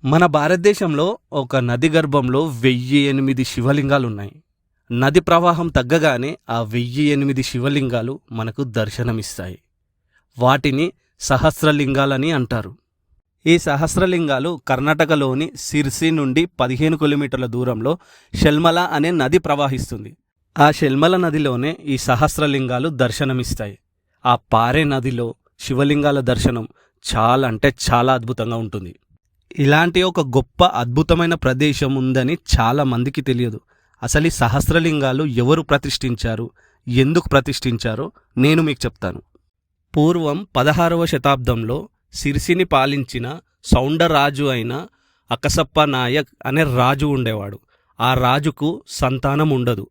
మన భారతదేశంలో ఒక నది గర్భంలో 1008 శివలింగాలున్నాయి. నది ప్రవాహం తగ్గగానే ఆ 1008 శివలింగాలు మనకు దర్శనమిస్తాయి. వాటిని సహస్రలింగాలని అంటారు. ఈ సహస్రలింగాలు కర్ణాటకలోని సిర్సి నుండి 15 కిలోమీటర్ల దూరంలో షెల్మల అనే నది ప్రవహిస్తుంది. ఆ షెల్మల నదిలోనే ఈ సహస్రలింగాలు దర్శనమిస్తాయి. ఆ పారే నదిలో శివలింగాల దర్శనం చాలా అంటే చాలా అద్భుతంగా ఉంటుంది. ఇలాంటి ఒక గొప్ప అద్భుతమైన ప్రదేశం ఉందని చాలా మందికి తెలియదు. అసలు ఈ సహస్రలింగాలు ఎవరు ప్రతిష్ఠించారు, ఎందుకు ప్రతిష్ఠించారో నేను మీకు చెప్తాను. పూర్వం 16వ శతాబ్దంలో సిర్సిని పాలించిన సౌండరాజు అయిన అకసప్ప నాయక్ అనే రాజు ఉండేవాడు. ఆ రాజుకు సంతానం ఉండదు.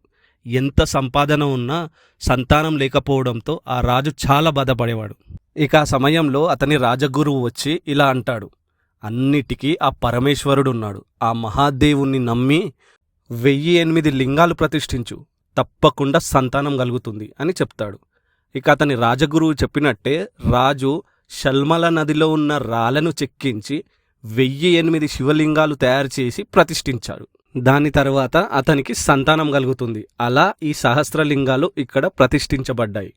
ఎంత సంపాదన ఉన్నా సంతానం లేకపోవడంతో ఆ రాజు చాలా బాధపడేవాడు. ఇక ఆ సమయంలో అతని రాజగురువు వచ్చి ఇలా అంటాడు, అన్నిటికీ ఆ పరమేశ్వరుడున్నాడు. ఆ మహాదేవుణ్ణి నమ్మి 1008 లింగాలు ప్రతిష్ఠించు, తప్పకుండా సంతానం కలుగుతుంది అని చెప్తాడు. ఇక అతని రాజగురువు చెప్పినట్టే రాజు షల్మల నదిలో ఉన్న రాళ్లను చెక్కించి 1008 శివలింగాలు తయారు చేసి ప్రతిష్ఠించాడు. దాని తర్వాత అతనికి సంతానం కలుగుతుంది. అలా ఈ సహస్రలింగాలు ఇక్కడ ప్రతిష్ఠించబడ్డాయి.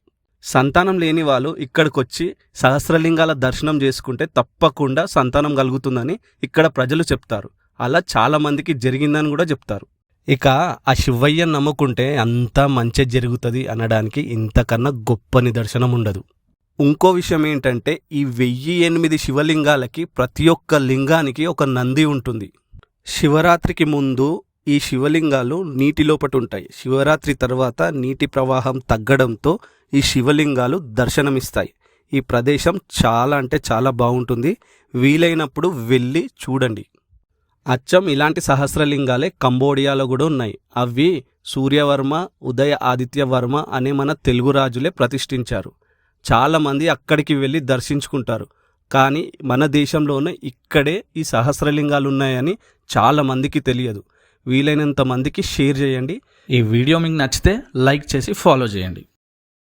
సంతానం లేని వాళ్ళు ఇక్కడికొచ్చి సహస్రలింగాల దర్శనం చేసుకుంటే తప్పకుండా సంతానం కలుగుతుందని ఇక్కడ ప్రజలు చెప్తారు. అలా చాలా మందికి జరిగిందని కూడా చెప్తారు. ఇక ఆ శివయ్యను నమ్ముకుంటే అంతా మంచి జరుగుతుంది అనడానికి ఇంతకన్నా గొప్ప నిదర్శనం ఉండదు. ఇంకో విషయం ఏంటంటే ఈ 1008 శివలింగాలకి ప్రతి ఒక్క లింగానికి ఒక నంది ఉంటుంది. శివరాత్రికి ముందు ఈ శివలింగాలు నీటి లోపట ఉంటాయి. శివరాత్రి తర్వాత నీటి ప్రవాహం తగ్గడంతో ఈ శివలింగాలు దర్శనమిస్తాయి. ఈ ప్రదేశం చాలా అంటే చాలా బాగుంటుంది. వీలైనప్పుడు వెళ్ళి చూడండి. అచ్చం ఇలాంటి సహస్రలింగాలే కంబోడియాలో కూడా ఉన్నాయి. అవి సూర్యవర్మ, ఉదయ ఆదిత్యవర్మ అనే మన తెలుగు రాజులే ప్రతిష్ఠించారు. చాలామంది అక్కడికి వెళ్ళి దర్శించుకుంటారు. కానీ మన దేశంలోనే ఇక్కడే ఈ సహస్రలింగాలు ఉన్నాయని చాలామందికి తెలియదు. వీలైనంత మందికి షేర్ చేయండి. ఈ వీడియో మీకు నచ్చితే లైక్ చేసి ఫాలో చేయండి.